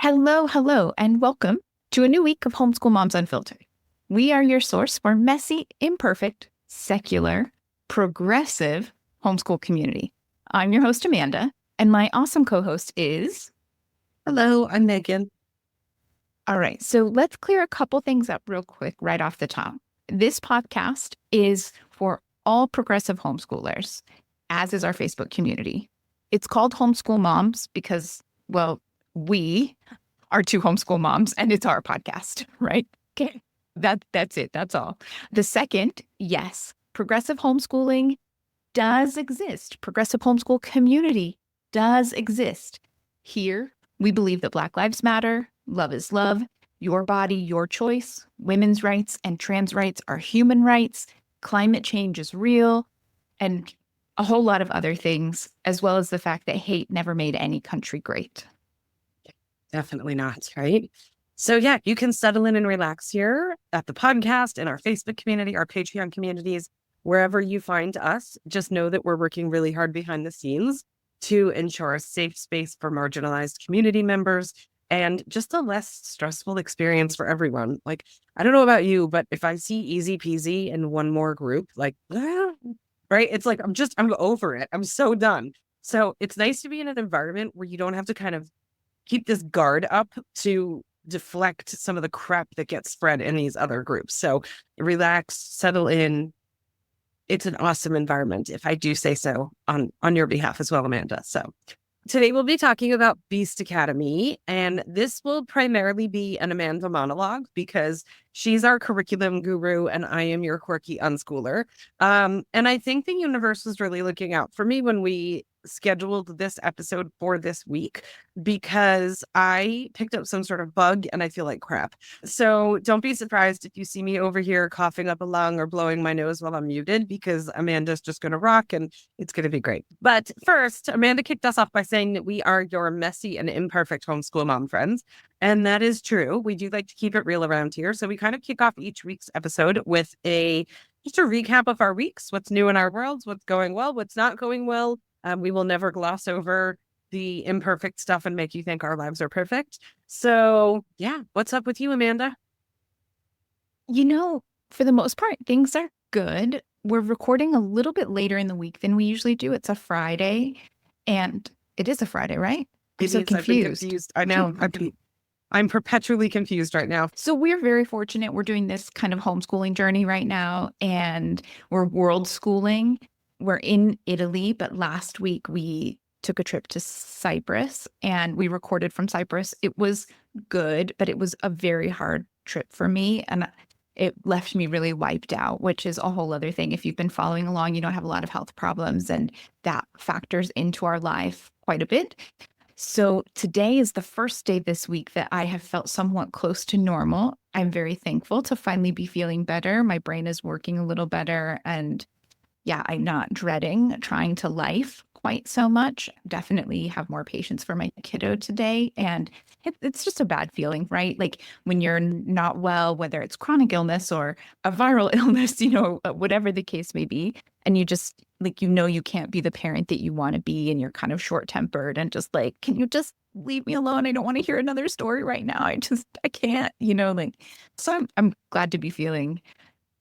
Hello, and welcome to a new week of Homeschool Moms Unfiltered. We are your source for messy, imperfect, secular, progressive homeschool community. I'm your host, Amanda, and my awesome co-host is... Hello, I'm Meagan. All right, so let's clear a couple things up real quick right off the top. This podcast is for all progressive homeschoolers, as is our Facebook community. It's called Homeschool Moms because, well, we are two homeschool moms and it's our podcast, right? Okay. That's it. That's all. The second, yes, progressive homeschooling does exist. Progressive homeschool community does exist. Here, we believe that Black Lives Matter, love is love, your body, your choice, women's rights and trans rights are human rights, climate change is real, and a whole lot of other things, as well as the fact that hate never made any country great. Definitely not, right? So yeah, you can settle in and relax here at the podcast, in our Facebook community, our Patreon communities, wherever you find us. Just know that we're working really hard behind the scenes to ensure a safe space for marginalized community members and just a less stressful experience for everyone. Like, I don't know about you, but if I see easy peasy in one more group, like, right? It's like, I'm over it. I'm so done. So it's nice to be in an environment where you don't have to kind of keep this guard up to deflect some of the crap that gets spread in these other groups. So relax, settle in. It's an awesome environment, if I do say so on your behalf as well, Amanda. So today we'll be talking about Beast Academy, and this will primarily be an Amanda monologue because she's our curriculum guru and I am your quirky unschooler. And I think the universe was really looking out for me when we scheduled this episode for this week because I picked up some sort of bug and I feel like crap. So don't be surprised if you see me over here coughing up a lung or blowing my nose while I'm muted because Amanda's just going to rock and it's going to be great. But first, Amanda kicked us off by saying that we are your messy and imperfect homeschool mom friends. And that is true. We do like to keep it real around here. So we kind of kick off each week's episode with just a recap of our weeks, what's new in our worlds, what's going well, what's not going well. We will never gloss over the imperfect stuff and make you think our lives are perfect. So yeah, what's up with you, Amanda? You know, for the most part, things are good. We're recording a little bit later in the week than we usually do. It's a Friday, and it is a Friday, right? I'm so confused. I've been confused. I know. I'm perpetually confused right now. So we're very fortunate. We're doing this kind of homeschooling journey right now, and we're world schooling. We're in Italy, but last week we took a trip to Cyprus and we recorded from Cyprus. It was good, but it was a very hard trip for me. And it left me really wiped out, which is a whole other thing. If you've been following along, you don't have a lot of health problems, and that factors into our life quite a bit. So today is the first day this week that I have felt somewhat close to normal. I'm very thankful to finally be feeling better. My brain is working a little better, and yeah, I'm not dreading trying to life quite so much. Definitely have more patience for my kiddo today. And it's just a bad feeling, right? Like when you're not well, whether it's chronic illness or a viral illness, whatever the case may be. And you just like, you can't be the parent that you want to be, and you're kind of short tempered and just like, can you just leave me alone? I don't want to hear another story right now. I can't, so I'm glad to be feeling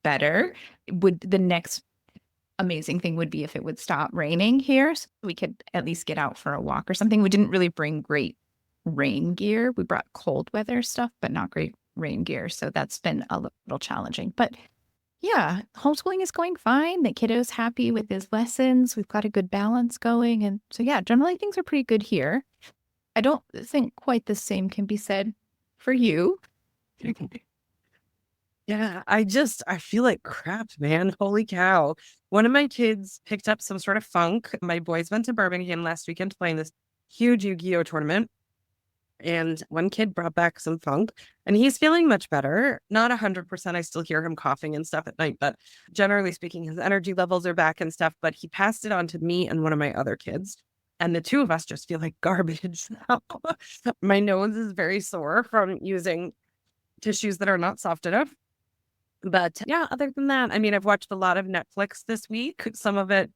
better. Would the next amazing thing would be if it would stop raining here so we could at least get out for a walk or something. We didn't really bring great rain gear. We brought cold weather stuff, but not great rain gear. So that's been a little challenging. But yeah, homeschooling is going fine. The kiddo's happy with his lessons. We've got a good balance going. And so, yeah, generally things are pretty good here. I don't think quite the same can be said for you. Yeah, I feel like crap, man. Holy cow. One of my kids picked up some sort of funk. My boys went to Birmingham last weekend to play in this huge Yu-Gi-Oh tournament. And one kid brought back some funk and he's feeling much better. Not 100%. I still hear him coughing and stuff at night, but generally speaking, his energy levels are back and stuff. But he passed it on to me and one of my other kids. And the two of us just feel like garbage now. My nose is very sore from using tissues that are not soft enough. But yeah, other than that, I mean, I've watched a lot of Netflix this week, some of it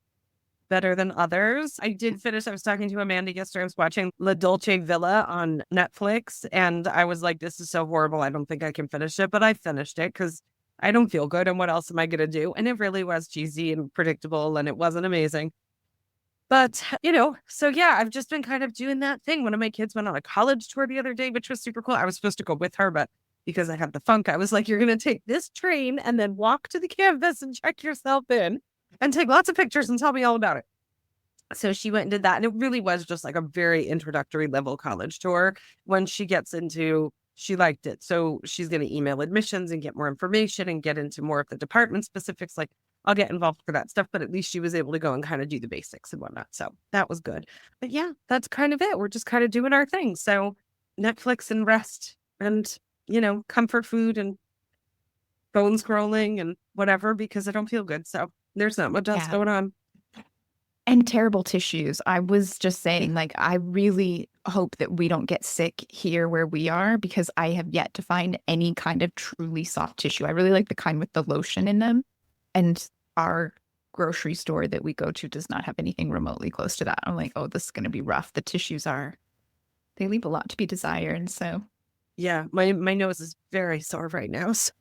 better than others. I did finish, I was talking to Amanda yesterday. I was watching La Dolce Villa on Netflix, and I was like, this is so horrible. I don't think I can finish it, but I finished it because I don't feel good. And what else am I going to do? And it really was cheesy and predictable, and it wasn't amazing. But, so yeah, I've just been kind of doing that thing. One of my kids went on a college tour the other day, which was super cool. I was supposed to go with her, but because I had the funk, I was like, you're going to take this train and then walk to the campus and check yourself in and take lots of pictures and tell me all about it. So she went and did that. And it really was just like a very introductory level college tour. When she gets into, she liked it. So she's going to email admissions and get more information and get into more of the department specifics. Like, I'll get involved for that stuff, but at least she was able to go and kind of do the basics and whatnot. So that was good. But yeah, that's kind of it. We're just kind of doing our thing. So Netflix and rest and, comfort food and phone scrolling and whatever, because I don't feel good. So there's not much else going on. And terrible tissues. I was just saying, like, I really hope that we don't get sick here where we are, because I have yet to find any kind of truly soft tissue. I really like the kind with the lotion in them. And our grocery store that we go to does not have anything remotely close to that. I'm like, oh, this is going to be rough. The tissues they leave a lot to be desired. So yeah, my nose is very sore right now. So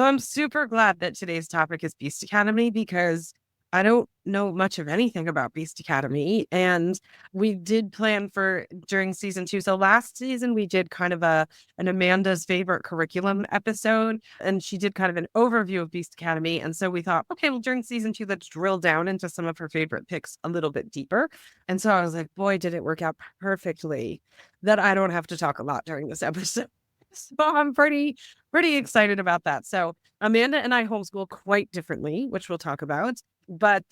I'm super glad that today's topic is Beast Academy, because I don't know much of anything about Beast Academy. And we did plan for during season 2. So last season, we did kind of an Amanda's favorite curriculum episode. And she did kind of an overview of Beast Academy. And so we thought, okay, well, during season 2, let's drill down into some of her favorite picks a little bit deeper. And so I was like, boy, did it work out perfectly that I don't have to talk a lot during this episode. So I'm pretty excited about that. So Amanda and I homeschool quite differently, which we'll talk about. But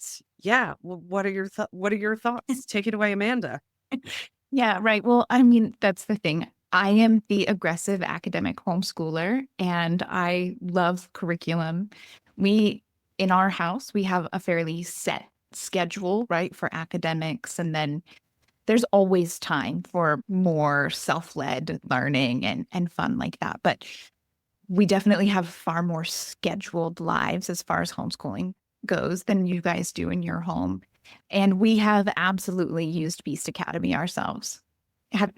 yeah, what are your thoughts? Take it away, Amanda. yeah, right. Well, I mean, that's the thing. I am the aggressive academic homeschooler, and I love curriculum. In our house, we have a fairly set schedule, right, for academics, and then there's always time for more self-led learning and fun like that. But we definitely have far more scheduled lives as far as homeschooling goes than you guys do in your home. And we have absolutely used Beast Academy ourselves.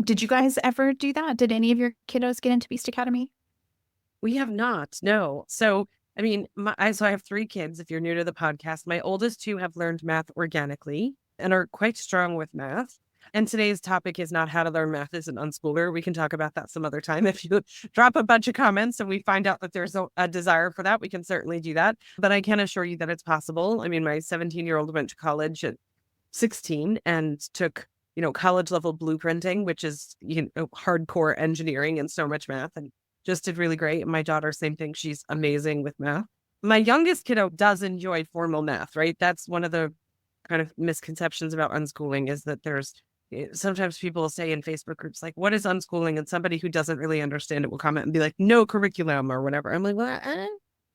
Did you guys ever do that? Did any of your kiddos get into Beast Academy? We have not, no. So, I mean, I have 3 kids. If you're new to the podcast, my oldest 2 have learned math organically and are quite strong with math. And today's topic is not how to learn math as an unschooler. We can talk about that some other time. If you drop a bunch of comments and we find out that there's a desire for that, we can certainly do that. But I can assure you that it's possible. I mean, my 17-year-old went to college at 16 and took, college level blueprinting, which is, hardcore engineering and so much math, and just did really great. And my daughter, same thing. She's amazing with math. My youngest kiddo does enjoy formal math, right? That's one of the kind of misconceptions about unschooling, is that sometimes people will say in Facebook groups, like, what is unschooling? And somebody who doesn't really understand it will comment and be like, no curriculum or whatever. I'm like, well,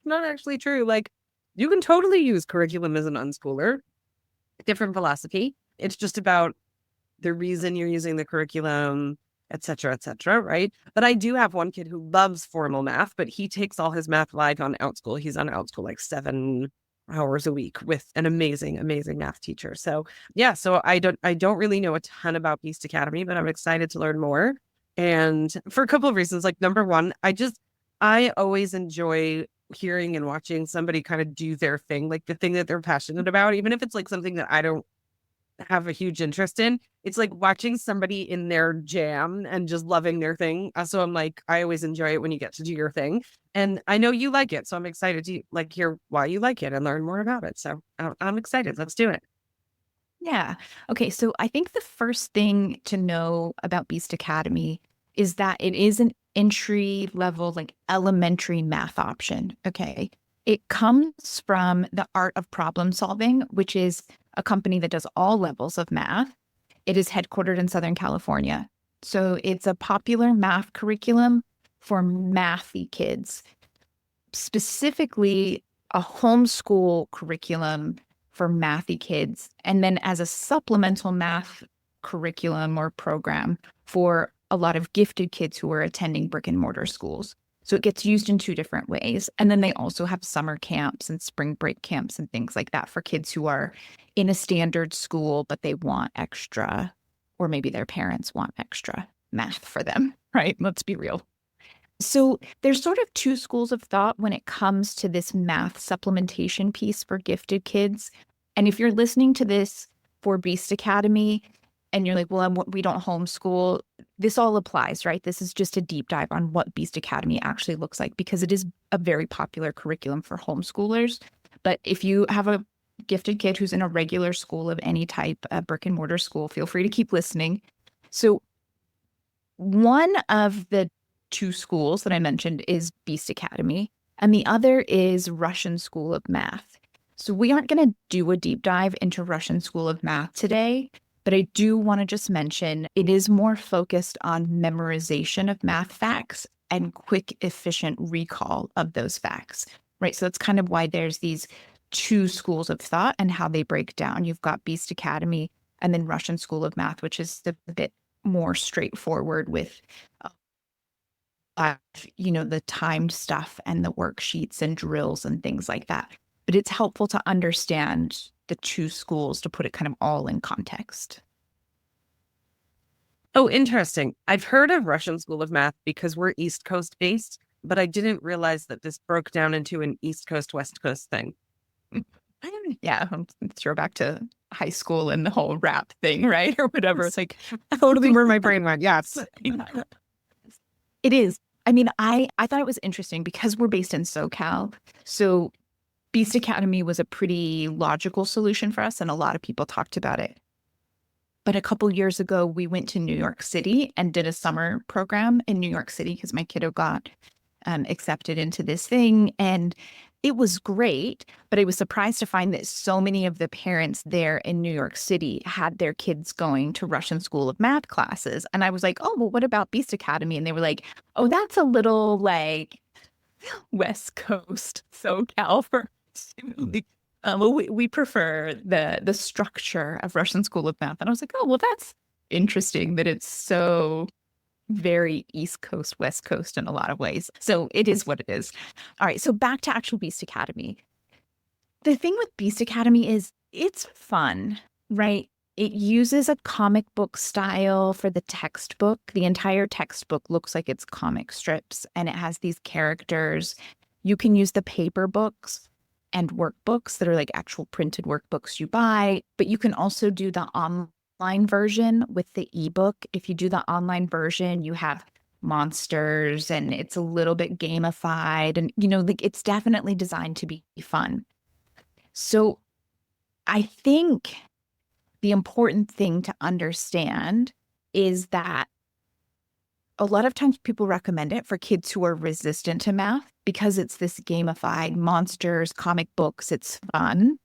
not actually true. Like, you can totally use curriculum as an unschooler. Different philosophy. It's just about the reason you're using the curriculum, et cetera, right? But I do have one kid who loves formal math, but he takes all his math live on OutSchool. He's on OutSchool like 7 hours a week with an amazing math teacher. So yeah, so I don't really know a ton about Beast Academy, but I'm excited to learn more. And for a couple of reasons. Like, number one, I always enjoy hearing and watching somebody kind of do their thing, like the thing that they're passionate about, even if it's like something that I don't have a huge interest in. It's like watching somebody in their jam and just loving their thing. So I'm like, I always enjoy it when you get to do your thing. And I know you like it. So I'm excited to hear why you like it and learn more about it. So I'm excited. Let's do it. Yeah. Okay. So I think the first thing to know about Beast Academy is that it is an entry level, like elementary math option. Okay. It comes from the Art of Problem Solving, which is a company that does all levels of math. It is headquartered in Southern California. So it's a popular math curriculum for mathy kids, specifically a homeschool curriculum for mathy kids, and then as a supplemental math curriculum or program for a lot of gifted kids who are attending brick and mortar schools. So it gets used in two different ways. And then they also have summer camps and spring break camps and things like that for kids who are in a standard school, but they want extra, or maybe their parents want extra math for them, right? Let's be real. So there's sort of two schools of thought when it comes to this math supplementation piece for gifted kids. And if you're listening to this for Beast Academy and you're like, well, we don't homeschool, this all applies, right? This is just a deep dive on what Beast Academy actually looks like because it is a very popular curriculum for homeschoolers. But if you have a gifted kid who's in a regular school of any type, a brick and mortar school, feel free to keep listening. So one of the two schools that I mentioned is Beast Academy, and the other is Russian School of Math. So we aren't going to do a deep dive into Russian School of Math today, but I do want to just mention it is more focused on memorization of math facts and quick, efficient recall of those facts, right? So that's kind of why there's these two schools of thought and how they break down. You've got Beast Academy and then Russian School of Math, which is a bit more straightforward with the timed stuff and the worksheets and drills and things like that. But it's helpful to understand the two schools to put it kind of all in context. Oh, interesting. I've heard of Russian School of Math because we're East Coast based, but I didn't realize that this broke down into an East Coast, West Coast thing. Yeah, throw back to high school and the whole rap thing, right? Or whatever. It's like totally where my brain went. Yes. It is. I mean, I thought it was interesting because we're based in SoCal. So Beast Academy was a pretty logical solution for us, and a lot of people talked about it. But a couple years ago, we went to New York City and did a summer program in New York City because my kiddo got accepted into this thing. And it was great, but I was surprised to find that so many of the parents there in New York City had their kids going to Russian School of Math classes. And I was like, oh, well, what about Beast Academy? And they were like, oh, that's a little like West Coast SoCal for we prefer the structure of Russian School of Math. And I was like, oh, well, that's interesting that it's so very East Coast, West Coast in a lot of ways. So it is what it is. All right. So back to actual Beast Academy. The thing with Beast Academy is it's fun, right? It uses a comic book style for the textbook. The entire textbook looks like it's comic strips and it has these characters. You can use the paper books and workbooks that are like actual printed workbooks you buy, but you can also do the online version with the ebook. If you do the online version, you have monsters and it's a little bit gamified and, like it's definitely designed to be fun. So I think the important thing to understand is that a lot of times people recommend it for kids who are resistant to math because it's this gamified monsters, comic books, it's fun,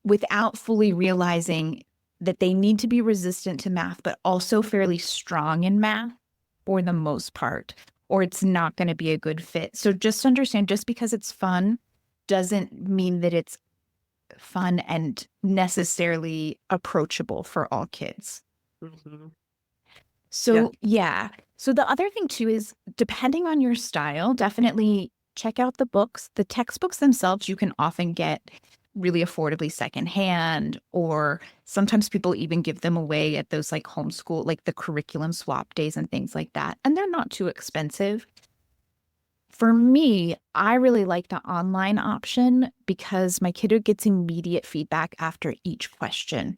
without fully realizing that they need to be resistant to math, but also fairly strong in math for the most part, or it's not going to be a good fit. So just understand, just because it's fun doesn't mean that it's fun and necessarily approachable for all kids. Mm-hmm. So yeah. So the other thing too is depending on your style, definitely check out the books. The textbooks themselves, you can often get really affordably secondhand, or sometimes people even give them away at those like homeschool, like the curriculum swap days and things like that. And they're not too expensive. For me, I really like the online option because my kiddo gets immediate feedback after each question.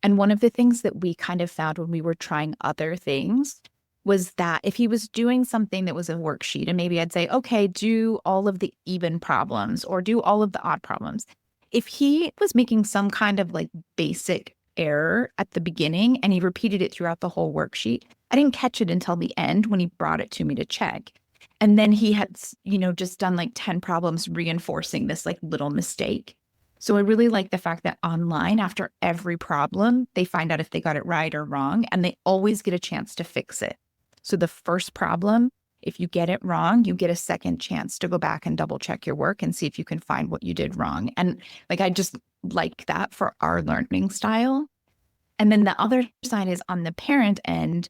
And one of the things that we kind of found when we were trying other things was that if he was doing something that was a worksheet, and maybe I'd say, okay, do all of the even problems or do all of the odd problems. If he was making some kind of like basic error at the beginning and he repeated it throughout the whole worksheet, I didn't catch it until the end when he brought it to me to check. And then he had, just done like 10 problems reinforcing this like little mistake. So I really like the fact that online, after every problem, they find out if they got it right or wrong, and they always get a chance to fix it. So the first problem, if you get it wrong, you get a second chance to go back and double check your work and see if you can find what you did wrong. And like, I just like that for our learning style. And then the other side is on the parent end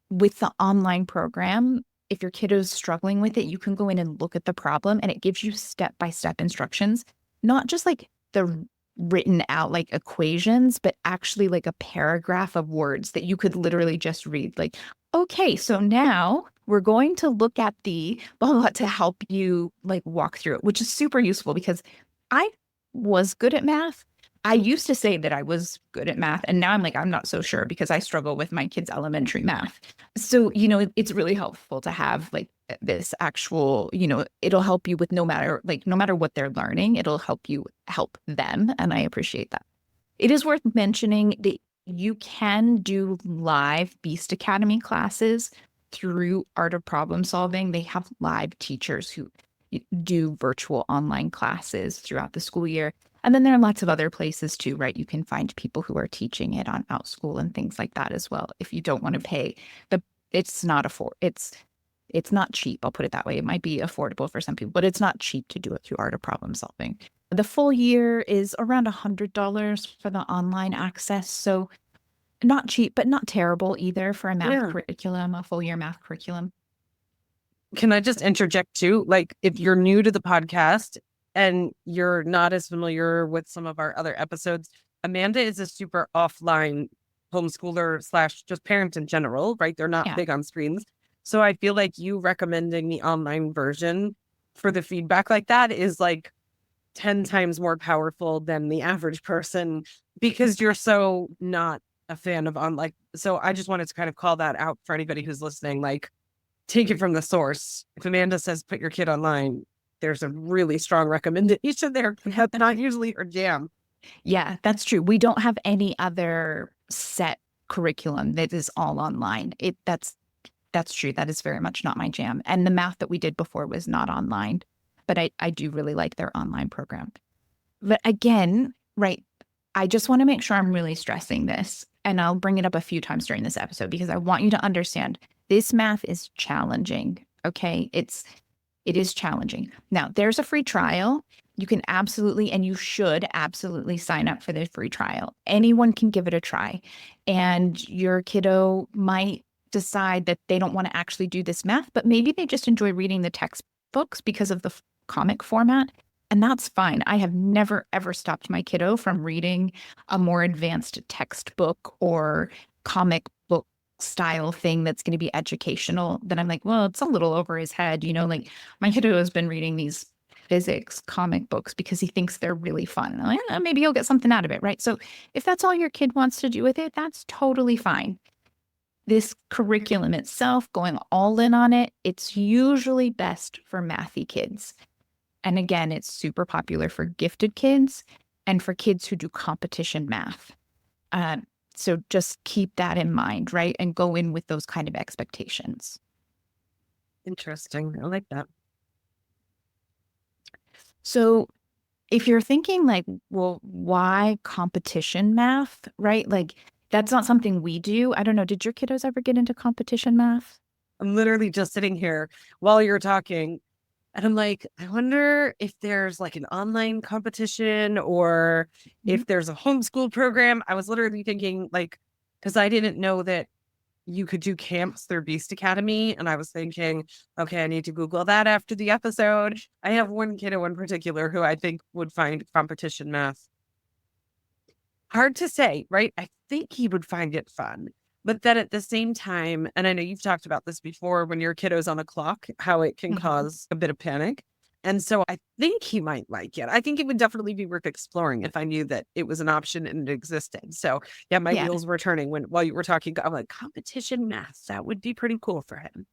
with the online program. if your kiddo's struggling with it, you can go in and look at the problem, and it gives you step-by-step instructions, not just like the written out like equations, but actually like a paragraph of words that you could literally just read. Like, okay, so now we're going to look at the blah, blah, blah to help you like walk through it, which is super useful because I was good at math. I used to say that I was good at math, and now I'm like, I'm not so sure because I struggle with my kids' elementary math. So, it's really helpful to have like this actual, it'll help you with no matter what they're learning, it'll help you help them. And I appreciate that. It is worth mentioning that you can do live Beast Academy classes through Art of Problem Solving. They have live teachers who do virtual online classes throughout the school year. And then there are lots of other places too, right? You can find people who are teaching it on OutSchool and things like that as well. If you don't want to pay it's not cheap. I'll put it that way. It might be affordable for some people, but it's not cheap to do it through Art of Problem Solving. The full year is around $100 for the online access. So not cheap, but not terrible either for a math curriculum, a full year math curriculum. Can I just interject too? Like, if you're new to the podcast and you're not as familiar with some of our other episodes, Amanda is a super offline homeschooler / just parent in general, right? They're not big on screens. So I feel like you recommending the online version for the feedback like that is like 10 times more powerful than the average person because you're so not a fan of online. So I just wanted to kind of call that out for anybody who's listening. Like, take it from the source. If Amanda says put your kid online, there's a really strong recommendation there. That's not usually her jam. Yeah, that's true. We don't have any other set curriculum that is all online. That's true. That is very much not my jam. And the math that we did before was not online, but I do really like their online program. But again, right, I just want to make sure I'm really stressing this, and I'll bring it up a few times during this episode because I want you to understand this math is challenging. Okay. It is challenging. Now, there's a free trial. You can absolutely, and you should absolutely sign up for the free trial. Anyone can give it a try. And your kiddo might decide that they don't want to actually do this math, but maybe they just enjoy reading the textbooks because of the comic format. And that's fine. I have never, ever stopped my kiddo from reading a more advanced textbook or comic book style thing that's going to be educational. Then I'm like, well, it's a little over his head. Like my kiddo has been reading these physics comic books because he thinks they're really fun. I'm like, maybe he'll get something out of it, right? So if that's all your kid wants to do with it, that's totally fine. This curriculum itself, going all in on it, it's usually best for mathy kids. And again, it's super popular for gifted kids and for kids who do competition math. So just keep that in mind, right? And go in with those kind of expectations. Interesting. I like that. So if you're thinking like, well, why competition math, right? Like that's not something we do. I don't know. Did your kiddos ever get into competition math? I'm literally just sitting here while you're talking. And I'm like, I wonder if there's like an online competition or if there's a homeschool program. I was literally thinking like, because I didn't know that you could do camps through Beast Academy. And I was thinking, okay, I need to Google that after the episode. I have one kiddo in particular who I think would find competition math hard to say, right? I think he would find it fun. But then at the same time, and I know you've talked about this before when your kiddo's on a clock, how it can cause a bit of panic. And so I think he might like it. I think it would definitely be worth exploring if I knew that it was an option and it existed. So yeah, my wheels were turning while you were talking. I'm like, competition math, that would be pretty cool for him.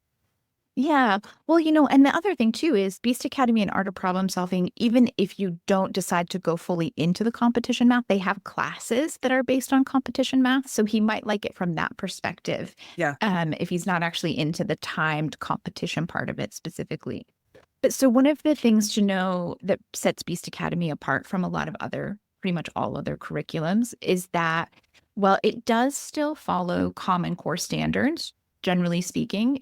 Yeah. Well, and the other thing too is Beast Academy and Art of Problem Solving, even if you don't decide to go fully into the competition math, they have classes that are based on competition math. So he might like it from that perspective. Yeah. If he's not actually into the timed competition part of it specifically. But so one of the things to know that sets Beast Academy apart from a lot of pretty much all other curriculums is that, well, it does still follow Common Core standards. Generally speaking,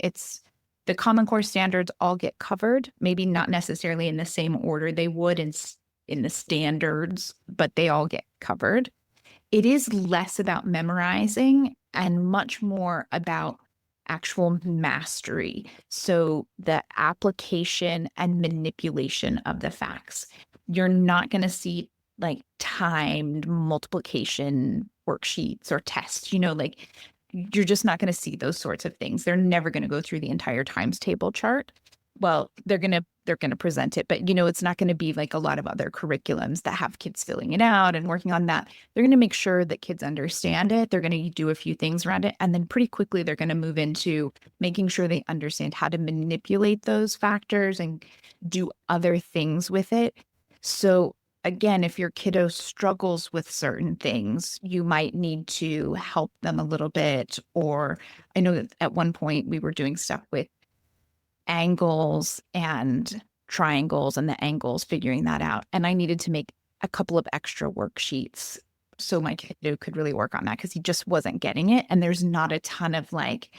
the Common Core standards all get covered, maybe not necessarily in the same order they would in the standards, but they all get covered. It is less about memorizing and much more about actual mastery. So the application and manipulation of the facts. You're not going to see like timed multiplication worksheets or tests, like you're just not going to see those sorts of things. They're never going to go through the entire times table chart. Well, they're going to present it, but it's not going to be like a lot of other curriculums that have kids filling it out and working on that. They're going to make sure that kids understand it. They're going to do a few things around it, and then pretty quickly they're going to move into making sure they understand how to manipulate those factors and do other things with it. So again, if your kiddo struggles with certain things, you might need to help them a little bit. Or I know that at one point we were doing stuff with angles and triangles and the angles, figuring that out. And I needed to make a couple of extra worksheets so my kiddo could really work on that because he just wasn't getting it. And there's not a ton of like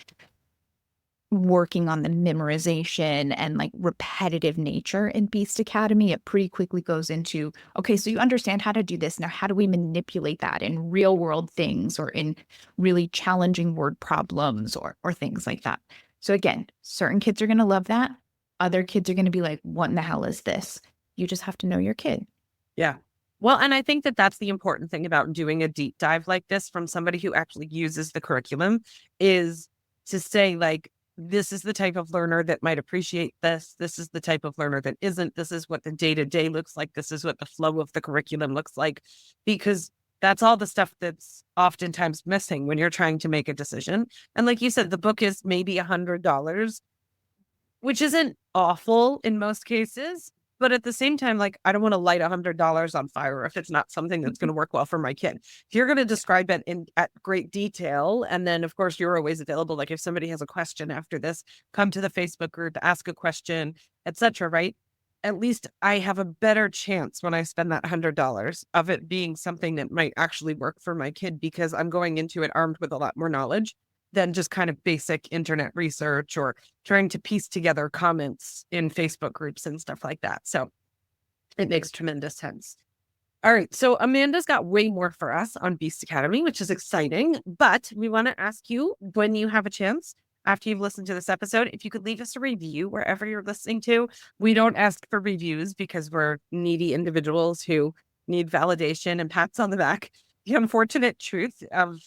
working on the memorization and like repetitive nature in Beast Academy. It pretty quickly goes into, okay, so you understand how to do this. Now, how do we manipulate that in real world things or in really challenging word problems or things like that? So again, certain kids are going to love that. Other kids are going to be like, what in the hell is this? You just have to know your kid. Yeah. Well, and I think that that's the important thing about doing a deep dive like this from somebody who actually uses the curriculum is to say like, this is the type of learner that might appreciate this. This is the type of learner that isn't. This is what the day-to-day looks like. This is what the flow of the curriculum looks like, because that's all the stuff that's oftentimes missing when you're trying to make a decision. And like you said, the book is maybe $100, which isn't awful in most cases. But at the same time, like, I don't want to light $100 on fire if it's not something that's going to work well for my kid. If you're going to describe it at great detail, and then of course you're always available. Like if somebody has a question after this, come to the Facebook group, ask a question, etc. Right? At least I have a better chance when I spend that $100 of it being something that might actually work for my kid because I'm going into it armed with a lot more knowledge than just kind of basic internet research or trying to piece together comments in Facebook groups and stuff like that. So it makes tremendous sense. All right. So Amanda's got way more for us on Beast Academy, which is exciting. But we want to ask you, when you have a chance, after you've listened to this episode, if you could leave us a review wherever you're listening to. We don't ask for reviews because we're needy individuals who need validation and pats on the back. The unfortunate truth of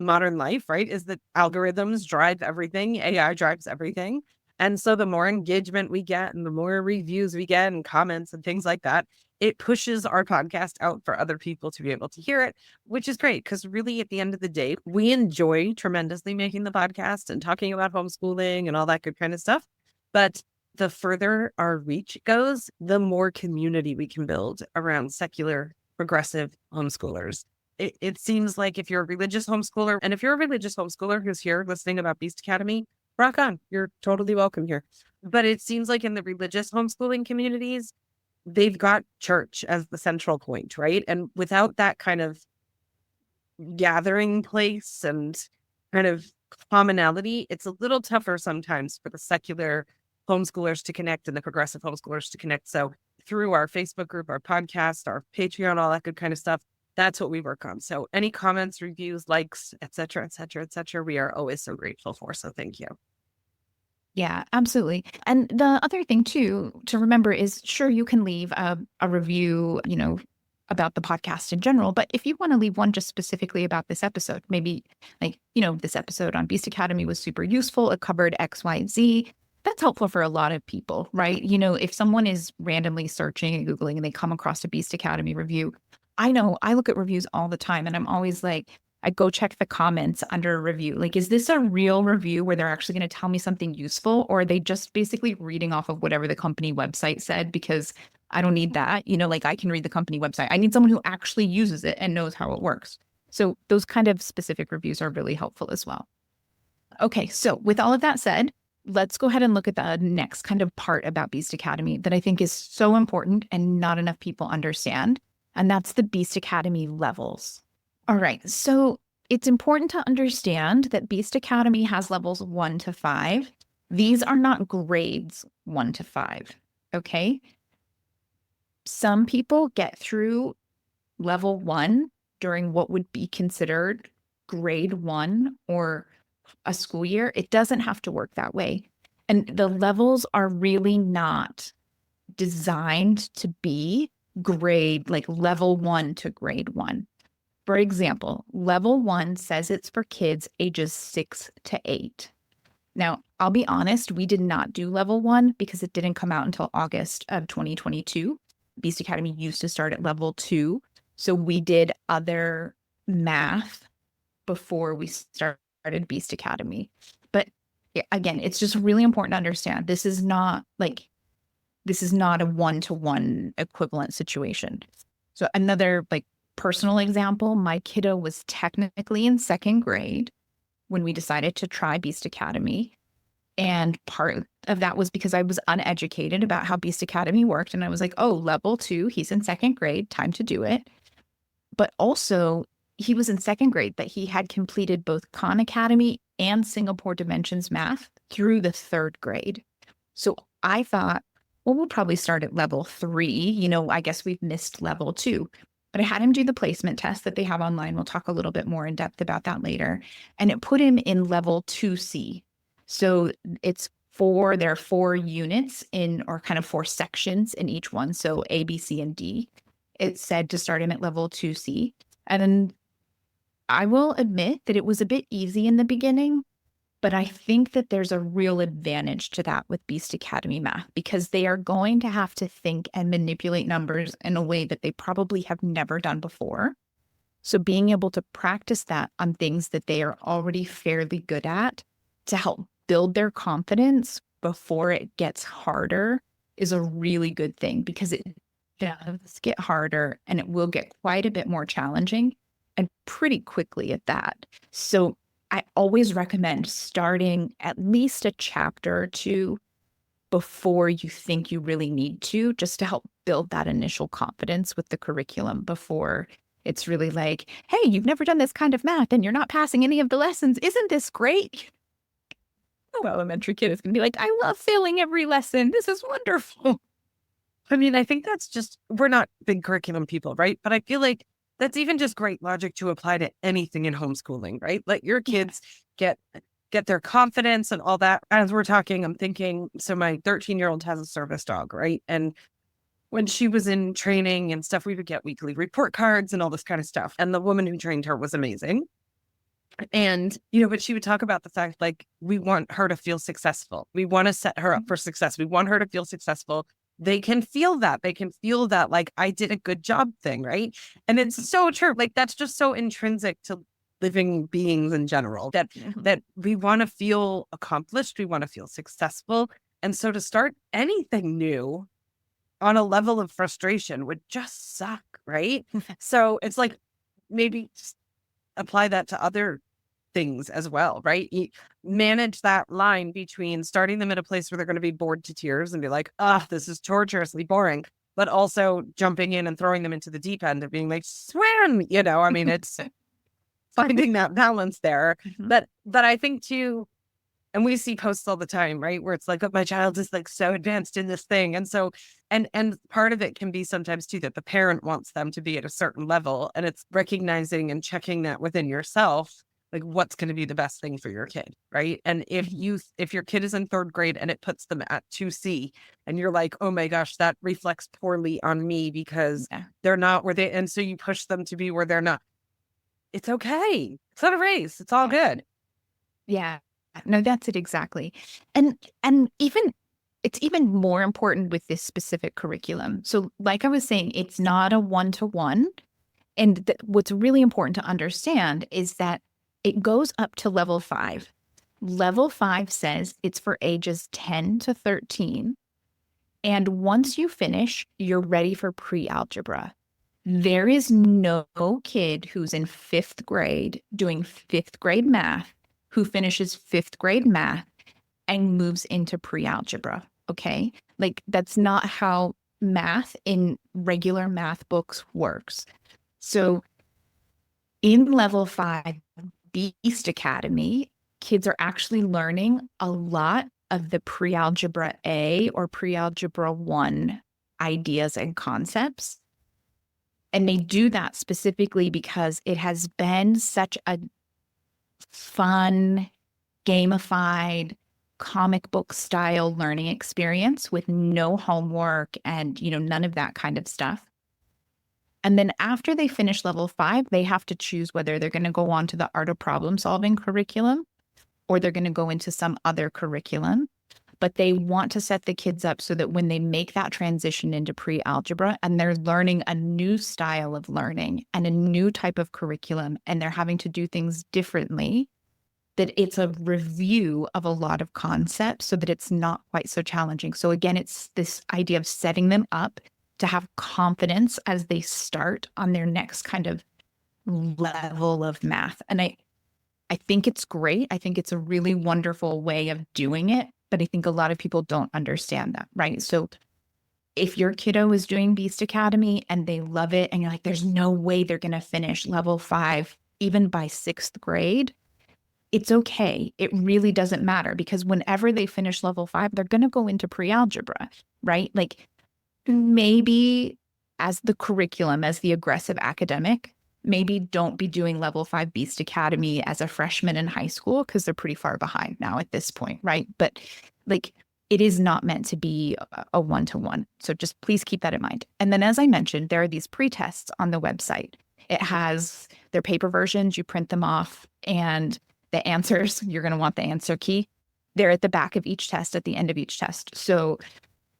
modern life, right, is that algorithms drive everything. AI drives everything. And so the more engagement we get and the more reviews we get and comments and things like that, it pushes our podcast out for other people to be able to hear it, which is great because really at the end of the day, we enjoy tremendously making the podcast and talking about homeschooling and all that good kind of stuff. But the further our reach goes, the more community we can build around secular, progressive homeschoolers. It seems like if you're a religious homeschooler, and if you're a religious homeschooler who's here listening about Beast Academy, rock on. You're totally welcome here. But it seems like in the religious homeschooling communities, they've got church as the central point, right? And without that kind of gathering place and kind of commonality, it's a little tougher sometimes for the secular homeschoolers to connect and the progressive homeschoolers to connect. So through our Facebook group, our podcast, our Patreon, all that good kind of stuff, that's what we work on. So any comments, reviews, likes, et cetera, we are always so grateful for. So thank you. Yeah, absolutely. And the other thing too to remember is, sure, you can leave a review, about the podcast in general, but if you want to leave one just specifically about this episode, maybe like, this episode on Beast Academy was super useful. It covered X, Y, Z. That's helpful for a lot of people, right? If someone is randomly searching and Googling and they come across a Beast Academy review, I know I look at reviews all the time and I'm always like, I go check the comments under a review. Like, is this a real review where they're actually going to tell me something useful, or are they just basically reading off of whatever the company website said? Because I don't need that. Like I can read the company website. I need someone who actually uses it and knows how it works. So those kind of specific reviews are really helpful as well. Okay, so with all of that said, let's go ahead and look at the next kind of part about Beast Academy that I think is so important and not enough people understand. And that's the Beast Academy levels. All right, so it's important to understand that Beast Academy has levels 1 to 5. These are not grades 1 to 5, okay? Some people get through level 1 during what would be considered grade 1 or a school year. It doesn't have to work that way. And the levels are really not designed to be grade, like level 1 to grade 1. For example, level 1 says it's for kids ages 6 to 8. Now, I'll be honest, we did not do level 1 because it didn't come out until August of 2022. Beast Academy used to start at level 2. So we did other math before we started Beast Academy. But again, it's just really important to understand this is not a one-to-one equivalent situation. So another like personal example, my kiddo was technically in second grade when we decided to try Beast Academy. And part of that was because I was uneducated about how Beast Academy worked. And I was like, oh, level 2, he's in second grade, time to do it. But also, he was in second grade, but he had completed both Khan Academy and Singapore Dimensions math through the third grade. So I thought, well, we'll probably start at level 3. I guess we've missed level 2. But I had him do the placement test that they have online. We'll talk a little bit more in depth about that later. And it put him in level 2C. So there are 4 units or kind of 4 sections in each one. So A, B, C, and D. It said to start him at level 2C. And then I will admit that it was a bit easy in the beginning, but I think that there's a real advantage to that with Beast Academy math because they are going to have to think and manipulate numbers in a way that they probably have never done before. So being able to practice that on things that they are already fairly good at to help build their confidence before it gets harder is a really good thing because it does get harder and it will get quite a bit more challenging and pretty quickly at that. So I always recommend starting at least a chapter or 2 before you think you really need to, just to help build that initial confidence with the curriculum before it's really like, hey, you've never done this kind of math and you're not passing any of the lessons. Isn't this great? Oh, elementary kid is going to be like, I love failing every lesson. This is wonderful. I mean, I think that's we're not big curriculum people, right? But I feel like that's even just great logic to apply to anything in homeschooling, right? Let your kids get their confidence and all that. As we're talking, I'm thinking, so my 13-year-old has a service dog, right? And when she was in training and stuff, we would get weekly report cards and all this kind of stuff. And the woman who trained her was amazing. And, but she would talk about the fact, like, we want her to feel successful. We want to set her up for success. We want her to feel successful. They can feel that. They can feel that, like, I did a good job thing, right? And it's so true. Like, that's just so intrinsic to living beings in general, that we want to feel accomplished. We want to feel successful. And so to start anything new on a level of frustration would just suck, right? So it's like, maybe just apply that to other things as well, right? You manage that line between starting them at a place where they're going to be bored to tears and be like, this is torturously boring, but also jumping in and throwing them into the deep end of being like, swim, I mean, it's finding that balance there. But I think too, and we see posts all the time, right? Where it's like, oh, my child is like so advanced in this thing. And so, and part of it can be sometimes too, that the parent wants them to be at a certain level, and it's recognizing and checking that within yourself, like what's going to be the best thing for your kid. Right. And if your kid is in third grade and it puts them at 2C and you're like, oh my gosh, that reflects poorly on me because they're not where they, and so you push them to be where they're not. It's okay. It's not a race. It's all good. Yeah. No, that's it exactly. And it's even more important with this specific curriculum. So like I was saying, it's not a one-to-one. And what's really important to understand is that it goes up to level 5. Level 5 says it's for ages 10 to 13. And once you finish, you're ready for pre-algebra. There is no kid who's in 5th grade doing 5th grade math who finishes 5th grade math and moves into pre-algebra, okay? Like, that's not how math in regular math books works. So in level 5, Beast Academy, kids are actually learning a lot of the pre-algebra A or pre-algebra 1 ideas and concepts. And they do that specifically because it has been such a fun gamified comic book style learning experience with no homework and, none of that kind of stuff. And then after they finish level 5, they have to choose whether they're going to go on to the art of problem solving curriculum or they're going to go into some other curriculum. But they want to set the kids up so that when they make that transition into pre-algebra and they're learning a new style of learning and a new type of curriculum, and they're having to do things differently, that it's a review of a lot of concepts so that it's not quite so challenging. So again, it's this idea of setting them up to have confidence as they start on their next kind of level of math. And I think it's great. I think it's a really wonderful way of doing it. But I think a lot of people don't understand that, right? So if your kiddo is doing Beast Academy and they love it, and you're like, there's no way they're going to finish level 5, even by 6th grade, it's okay. It really doesn't matter because whenever they finish level 5, they're going to go into pre-algebra, right? Like maybe as the curriculum, as the aggressive academic, maybe don't be doing level 5 Beast Academy as a freshman in high school because they're pretty far behind now at this point, right? But like it is not meant to be a one-to-one. So just please keep that in mind. And then as I mentioned, there are these pre-tests on the website. It has their paper versions, you print them off, and the answers, you're going to want the answer key. They're at the back of each test, at the end of each test. So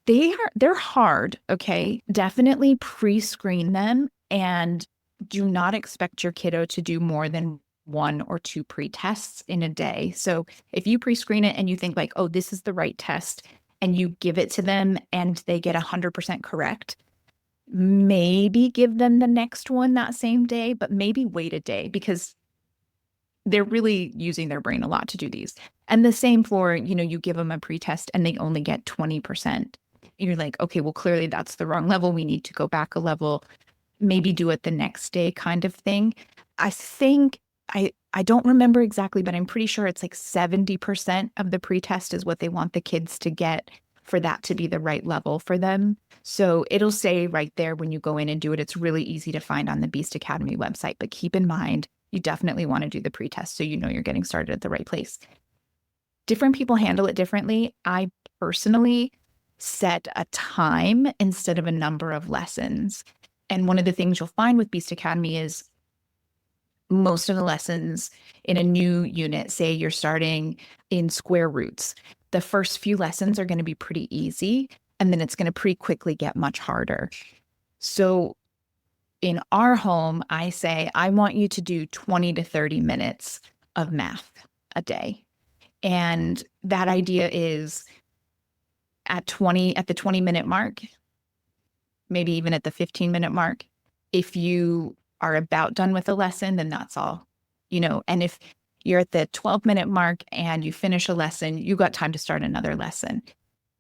they're hard, okay? Definitely pre-screen them and do not expect your kiddo to do more than 1 or 2 pre-tests in a day. So if you pre-screen it and you think like, oh, this is the right test, and you give it to them and they get 100% correct, maybe give them the next one that same day, but maybe wait a day because they're really using their brain a lot to do these. And the same for, you give them a pre-test and they only get 20%. You're like, okay, well, clearly that's the wrong level. We need to go back a level. Maybe do it the next day kind of thing. I think, I don't remember exactly, but I'm pretty sure it's like 70% of the pretest is what they want the kids to get for that to be the right level for them. So it'll say right there when you go in and do it, it's really easy to find on the Beast Academy website. But keep in mind, you definitely want to do the pretest so you know you're getting started at the right place. Different people handle it differently. I personally set a time instead of a number of lessons. And one of the things you'll find with Beast Academy is most of the lessons in a new unit, say you're starting in square roots, the first few lessons are going to be pretty easy, and then it's going to pretty quickly get much harder. So in our home, I say, I want you to do 20 to 30 minutes of math a day. And that idea is at the 20-minute mark, maybe even at the 15-minute mark, if you are about done with a lesson, then that's all, and if you're at the 12-minute mark and you finish a lesson, you got time to start another lesson.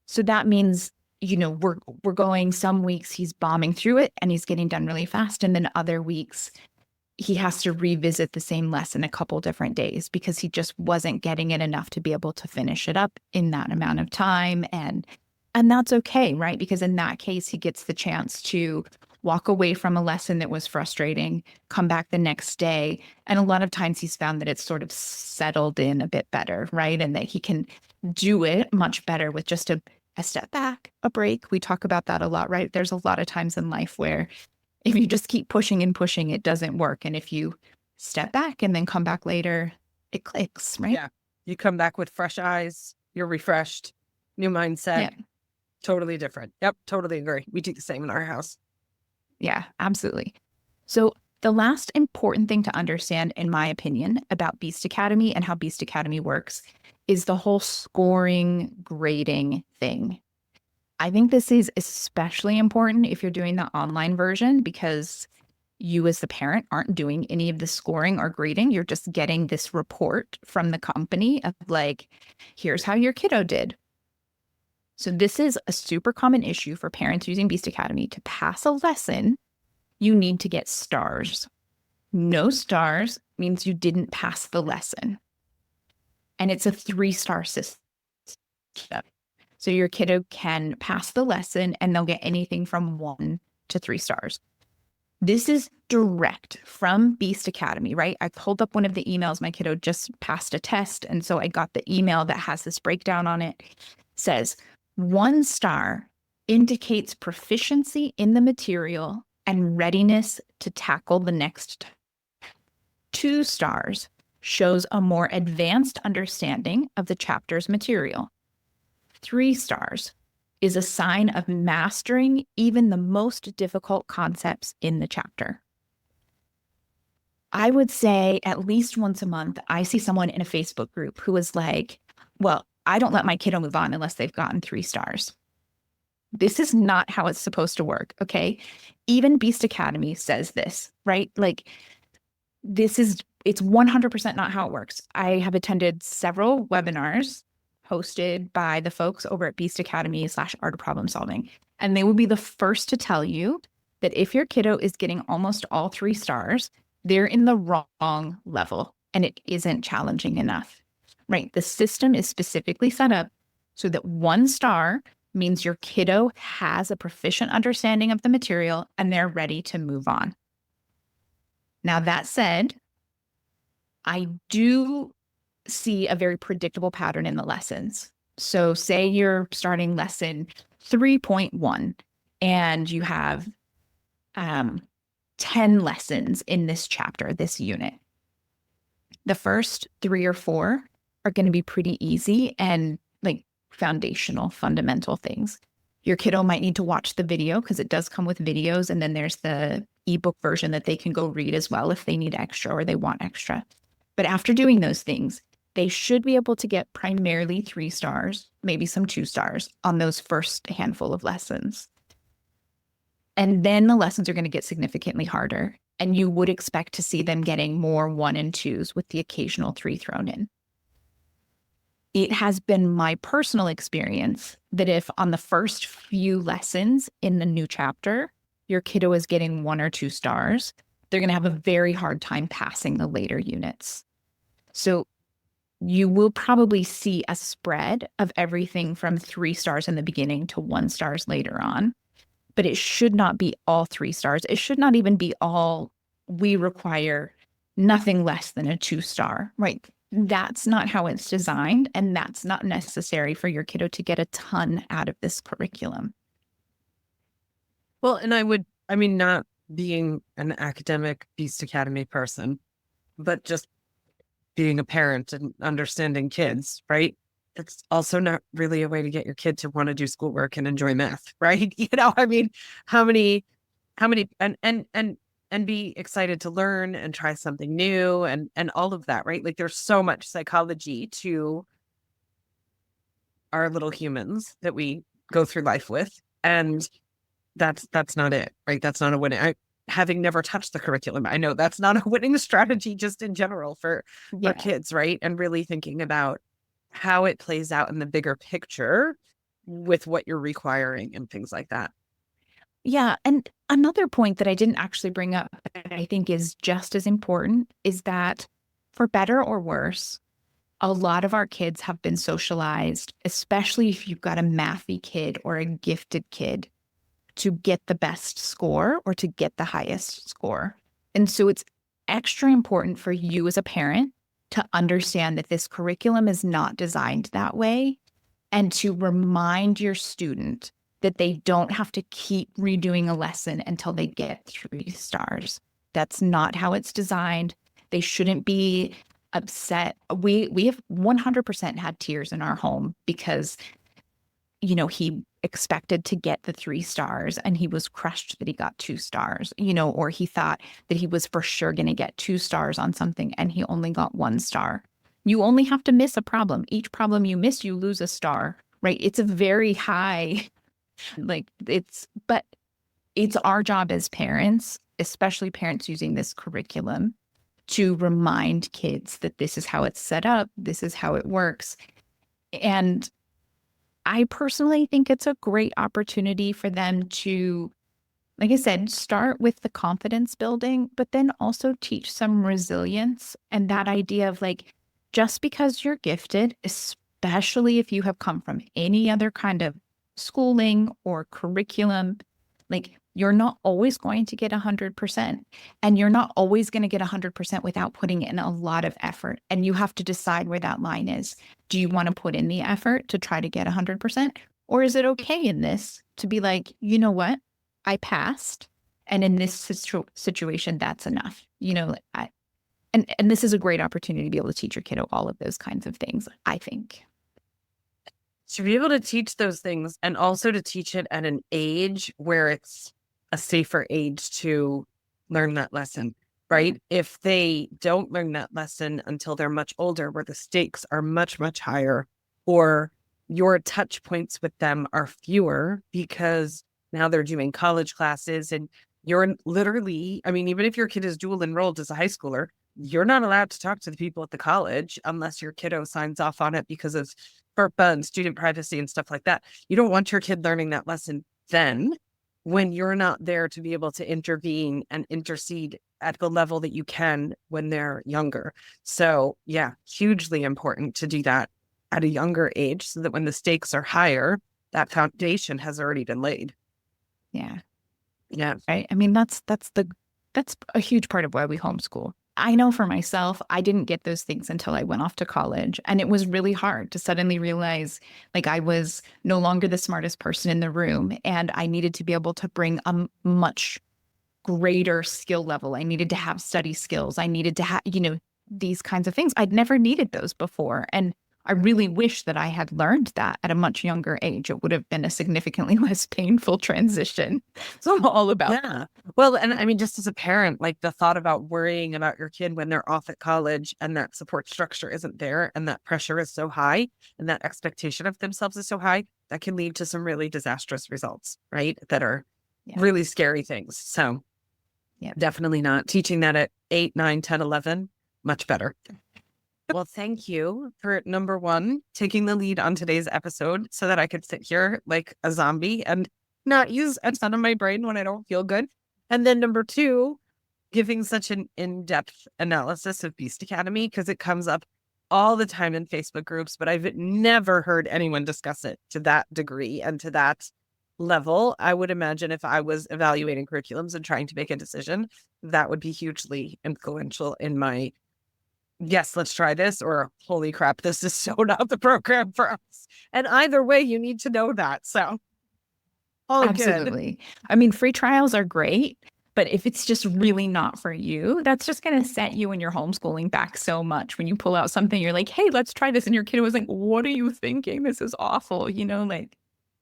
So that means, we're going, some weeks he's bombing through it and he's getting done really fast. And then other weeks he has to revisit the same lesson a couple different days because he just wasn't getting it enough to be able to finish it up in that amount of time. And that's okay, right? Because in that case, he gets the chance to walk away from a lesson that was frustrating, come back the next day. And a lot of times he's found that it's sort of settled in a bit better, right? And that he can do it much better with just a step back, a break. We talk about that a lot, right? There's a lot of times in life where if you just keep pushing and pushing, it doesn't work. And if you step back and then come back later, it clicks, right? Yeah. You come back with fresh eyes, you're refreshed, new mindset. Yeah. Totally different. Yep, totally agree. We do the same in our house. Yeah, absolutely. So the last important thing to understand, in my opinion, about Beast Academy and how Beast Academy works is the whole scoring, grading thing. I think this is especially important if you're doing the online version because you as the parent aren't doing any of the scoring or grading. You're just getting this report from the company of like, here's how your kiddo did. So this is a super common issue for parents using Beast Academy. To pass a lesson, you need to get stars. No stars means you didn't pass the lesson. And it's a 3-star system. So your kiddo can pass the lesson and they'll get anything from 1 to 3 stars. This is direct from Beast Academy, right? I pulled up one of the emails. My kiddo just passed a test. And so I got the email that has this breakdown on it. It says 1 star indicates proficiency in the material and readiness to tackle the next. 2 stars shows a more advanced understanding of the chapter's material. 3 stars is a sign of mastering even the most difficult concepts in the chapter. I would say at least once a month, I see someone in a Facebook group who is like, well, I don't let my kiddo move on unless they've gotten 3 stars. This is not how it's supposed to work, okay? Even Beast Academy says this, right? Like, it's 100% not how it works. I have attended several webinars hosted by the folks over at Beast Academy / Art of Problem Solving. And they will be the first to tell you that if your kiddo is getting almost all 3 stars, they're in the wrong level and it isn't challenging enough, right? The system is specifically set up so that 1 star means your kiddo has a proficient understanding of the material and they're ready to move on. Now, that said, I do see a very predictable pattern in the lessons. So say you're starting lesson 3.1 and you have 10 lessons in this chapter, this unit. The first 3 or 4 are going to be pretty easy and like foundational, fundamental things. Your kiddo might need to watch the video because it does come with videos. And then there's the ebook version that they can go read as well if they need extra or they want extra. But after doing those things, they should be able to get primarily 3 stars, maybe some 2 stars on those first handful of lessons. And then the lessons are going to get significantly harder. And you would expect to see them getting more 1 and 2s with the occasional 3 thrown in. It has been my personal experience that if on the first few lessons in the new chapter, your kiddo is getting 1 or 2 stars, they're going to have a very hard time passing the later units. So you will probably see a spread of everything from 3 stars in the beginning to 1 stars later on. But it should not be all 3 stars. It should not even be all, we require nothing less than a 2-star, right? That's not how it's designed. And that's not necessary for your kiddo to get a ton out of this curriculum. Well, and not being an academic Beast Academy person, but just being a parent and understanding kids, right? It's also not really a way to get your kid to want to do schoolwork and enjoy math, right? How many and be excited to learn and try something new and all of that, right? Like there's so much psychology to our little humans that we go through life with. And that's not it, right? That's not a winning. Having never touched the curriculum, I know that's not a winning strategy just in general for kids, right? And really thinking about how it plays out in the bigger picture with what you're requiring and things like that. Yeah. And another point that I didn't actually bring up that I think is just as important is that for better or worse, a lot of our kids have been socialized, especially if you've got a mathy kid or a gifted kid, to get the best score or to get the highest score. And so it's extra important for you as a parent to understand that this curriculum is not designed that way and to remind your student that they don't have to keep redoing a lesson until they get 3 stars. That's not how it's designed. They shouldn't be upset. We have 100% had tears in our home because he expected to get the 3 stars and he was crushed that he got 2 stars, or he thought that he was for sure going to get 2 stars on something and he only got 1 star. You only have to miss a problem. Each problem you miss, you lose a star, right? It's a very high, but it's our job as parents, especially parents using this curriculum, to remind kids that this is how it's set up. This is how it works. And I personally think it's a great opportunity for them to, like I said, start with the confidence building, but then also teach some resilience and that idea of just because you're gifted, especially if you have come from any other kind of schooling or curriculum, You're not always going to get 100%. And you're not always going to get 100% without putting in a lot of effort. And you have to decide where that line is. Do you want to put in the effort to try to get 100%? Or is it okay in this to be like, you know what? I passed. And in this situation, that's enough. And this is a great opportunity to be able to teach your kiddo all of those kinds of things, I think. To be able to teach those things and also to teach it at an age where it's a safer age to learn that lesson, right? If they don't learn that lesson until they're much older, where the stakes are much, much higher, or your touch points with them are fewer because now they're doing college classes and you're literally, I mean, even if your kid is dual enrolled as a high schooler, you're not allowed to talk to the people at the college unless your kiddo signs off on it because of FERPA and student privacy and stuff like that. You don't want your kid learning that lesson then when you're not there to be able to intervene and intercede at the level that you can when they're younger. So yeah, hugely important to do that at a younger age so that when the stakes are higher, that foundation has already been laid. Yeah. Yeah. Right. I mean, that's a huge part of why we homeschool. I know for myself, I didn't get those things until I went off to college. And it was really hard to suddenly realize like I was no longer the smartest person in the room and I needed to be able to bring a much greater skill level. I needed to have study skills. I needed to have, these kinds of things. I'd never needed those before. And I really wish that I had learned that at a much younger age. It would have been a significantly less painful transition. So I'm all about Yeah. Well, and I mean, just as a parent, like the thought about worrying about your kid when they're off at college and that support structure isn't there and that pressure is so high and that expectation of themselves is so high, that can lead to some really disastrous results, right? That are really scary things. So definitely not teaching that at 8, 9, 10, 11, much better. Well, thank you for number one, taking the lead on today's episode so that I could sit here like a zombie and not use a ton of my brain when I don't feel good. And then number two, giving such an in-depth analysis of Beast Academy because it comes up all the time in Facebook groups, but I've never heard anyone discuss it to that degree and to that level. I would imagine if I was evaluating curriculums and trying to make a decision, that would be hugely influential in my yes, let's try this, or holy crap, this is so not the program for us. And either way, you need to know that. So, all absolutely. good. I mean, free trials are great, but if it's just really not for you, that's just going to set you and your homeschooling back so much. When you pull out something, you're like, hey, let's try this. And your kid was like, what are you thinking? This is awful.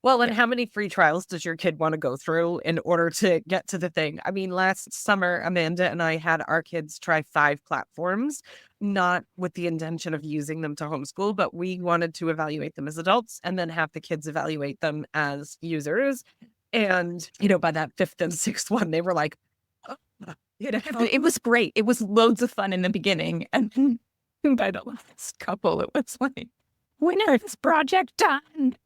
Well, and how many free trials does your kid want to go through in order to get to the thing? I mean, last summer, Amanda and I had our kids try 5 platforms, not with the intention of using them to homeschool, but we wanted to evaluate them as adults and then have the kids evaluate them as users. And, by that 5th and 6th one, they were like, oh, it was great. It was loads of fun in the beginning. And by the last couple, it was like, when is this project done?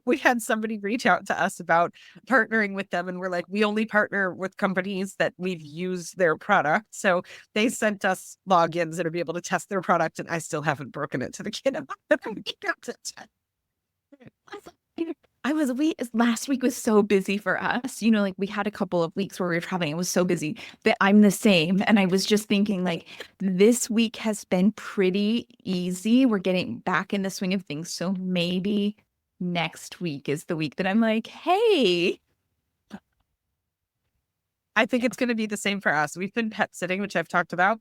We had somebody reach out to us about partnering with them. And we're like, we only partner with companies that we've used their product. So they sent us logins to be able to test their product. And I still haven't broken it to the kid. Last week was so busy for us. We had a couple of weeks where we were traveling. It was so busy that I'm the same. And I was just thinking like this week has been pretty easy. We're getting back in the swing of things. So maybe next week is the week that I'm like, hey. I think it's going to be the same for us. We've been pet sitting, which I've talked about.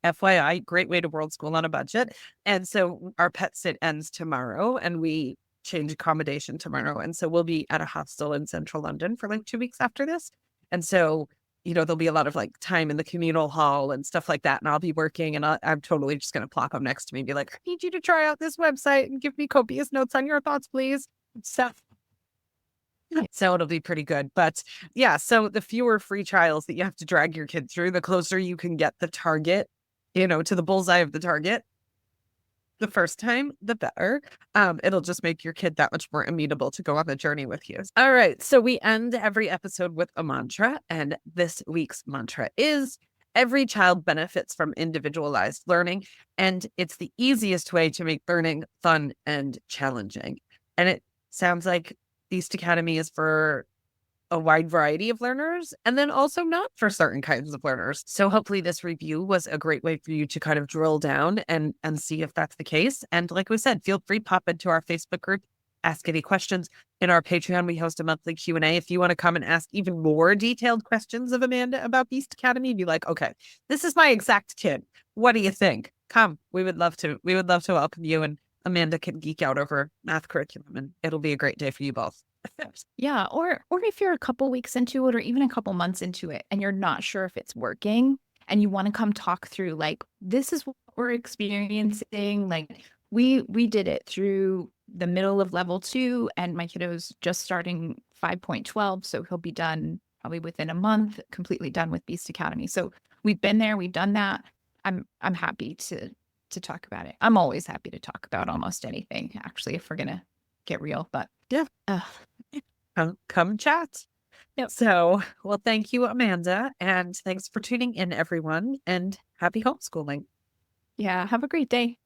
FYI, great way to world school on a budget. And so our pet sit ends tomorrow and we change accommodation tomorrow. And so we'll be at a hostel in central London for like 2 weeks after this. And so, there'll be a lot of like time in the communal hall and stuff like that. And I'll be working and I'm totally just going to plop them next to me and be like, I need you to try out this website and give me copious notes on your thoughts, please. So it'll be pretty good. But yeah, so the fewer free trials that you have to drag your kid through, the closer you can get the target, to the bullseye of the target the first time, the better. It'll just make your kid that much more amenable to go on the journey with you. All right. So we end every episode with a mantra. And this week's mantra is every child benefits from individualized learning. And it's the easiest way to make learning fun and challenging. And it sounds like Beast Academy is for a wide variety of learners and then also not for certain kinds of learners. So hopefully this review was a great way for you to kind of drill down and see if that's the case. And like we said, feel free, pop into our Facebook group, ask any questions. In our Patreon, we host a monthly Q&A. If you want to come and ask even more detailed questions of Amanda about Beast Academy, be like, okay, this is my exact kid. What do you think? Come. We would love to welcome you, and Amanda can geek out over math curriculum, and it'll be a great day for you both. Yeah. Or if you're a couple weeks into it or even a couple months into it and you're not sure if it's working and you want to come talk through, like, this is what we're experiencing. Like, we did it through the middle of level 2, and my kiddo's just starting 5.12. So he'll be done probably within a month, completely done with Beast Academy. So we've been there, we've done that. I'm happy to talk about it. I'm always happy to talk about almost anything, actually, if we're gonna get real. But yeah, come chat. Yep. So, well, thank you, Amanda, and thanks for tuning in, everyone, and happy homeschooling. Yeah, have a great day.